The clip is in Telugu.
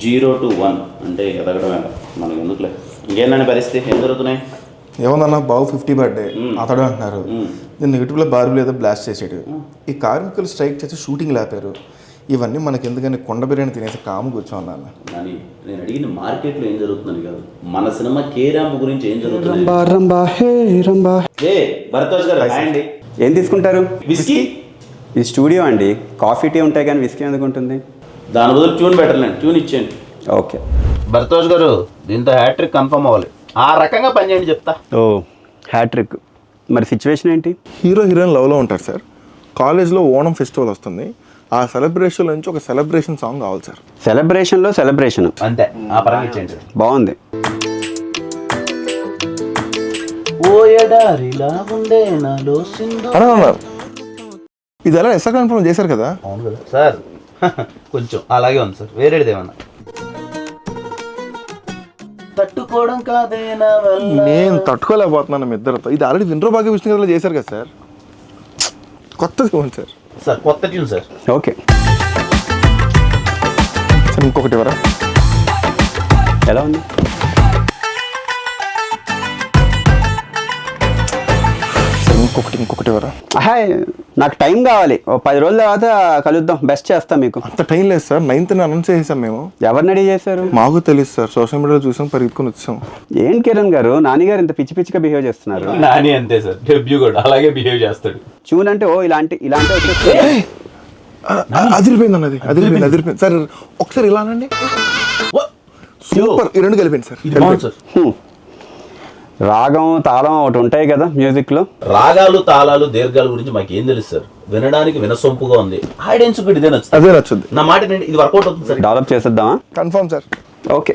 0 to 1 అంటే ఎదగడమే మనకి ఎందుకులే. ఇంకేంటంటే పరిస్థితి ఏం జరుగుతున్నాయి? ఏమన్నా బాబు 50 బర్త్డే అతడు అంటున్నారు. నేను నెగిటివ్లో బార్బులు ఏదో బ్లాస్ట్ చేసాడు. ఈ కార్మికులు స్ట్రైక్ చేసి షూటింగ్ లేపారు. ఇవన్నీ మనకి ఎందుకని కొండ బిర్యానీ తినేసి కాము కూర్చోన్నాను. కానీ నేను అడిగిన మార్కెట్లో ఏం జరుగుతుందని కాదు, మన సినిమా కేరాంప్ గురించి ఏం జరుగుతుంది. భరద్వాజ్ గారు అండి, ఏం తీసుకుంటారు? విస్కీ. ఇది స్టూడియో అండి, కాఫీ టీ ఉంటాయి కానీ విస్కీ ఎందుకు ఉంటుంది? దాని బదులు ట్యూన్ బెటర్లేండి, ట్యూన్ ఇచ్చేయండి. ఓకే భరద్వాజ్ గారు, దీంతో హ్యాట్రిక్ కన్ఫర్మ్ అవ్వాలి. ఆ రకంగా పనిచేయండి చెప్తా. ఓ హ్యాట్రిక్. మరి సిచ్యువేషన్ ఏంటి? హీరో హీరోయిన్ లవ్లో ఉంటారు సార్. కాలేజ్లో ఓణం ఫెస్టివల్ వస్తుంది. ఆ సెలబ్రేషన్ నుంచి ఒక సెలబ్రేషన్ సాంగ్ కావాలి సార్. సెలబ్రేషన్లో సెలబ్రేషన్ అంతే, ఆ పరంగా ఇచ్చేయండి. బాగుంది. ఇది ఎలా ఎస్ఆర్ కన్ఫర్మ్ చేశారు కదా? అవును కదా సార్, కొంచెం అలాగే ఉంది సార్. వేరేది ఏమన్నా తట్టుకోవడం కాదేనా? నేను తట్టుకోలేకపోతున్నాను మీ ఇద్దరితో. ఇది ఆల్రెడీ వినరో భాగ్య విష్ణు గారు చేశారు కదా సార్. కొత్తది ఇవ్వండి సార్. సార్ కొత్త ట్యూన్ సార్. ఓకే సార్ ఇంకొకటి ఎవరా? ఎలా ఉంది? సార్ ఇంకొకటి ఎవరా? హాయ్, నాకు టైం కావాలి. ఓ 10 రోజుల తర్వాత కలుద్దాం. బెస్ట్ చేస్తాం మీకు. అంత టైం లేదు సార్. 9th అనౌన్స్ చేసాం మేము. ఎవరిని రెడీ చేశారు? మాకు తెలుసు సార్, సోషల్ మీడియాలో చూసాం, పరిగెత్తుకుని వచ్చాం. ఏం కిరణ్ గారు, నానిగారు ఇంత పిచ్చి పిచ్చిగా బిహేవ్ చేస్తున్నారు. నాని అంతే సార్, డెబ్యూ కూడా అలాగే బిహేవ్ చేస్తాడు. చూన్ అంటే ఓ ఇలాంటి వచ్చేస్తే అదిరిపోయింది అన్నది, అదిరిపోయింది సార్. ఒకసారి ఇలా అనండి. సూపర్. ఈ రెండు కలిపోయింది సార్. రాగం తాళం ఒకటి ఉంటాయి కదా మ్యూజిక్ లో. రాగాలు తాళాలు దీర్ఘాల గురించి మాకేం తెలుసు సార్. వినడానికి వినసొంపుగా ఉంది. ఆడియన్స్ కూడా ఇదే నచ్చుతుంది. అదే నచ్చుద్ది. నా మాట ఇది వర్కౌట్ అవుతుంది సార్. డెవలప్ చేసేద్దామా? Confirm sir. ఓకే.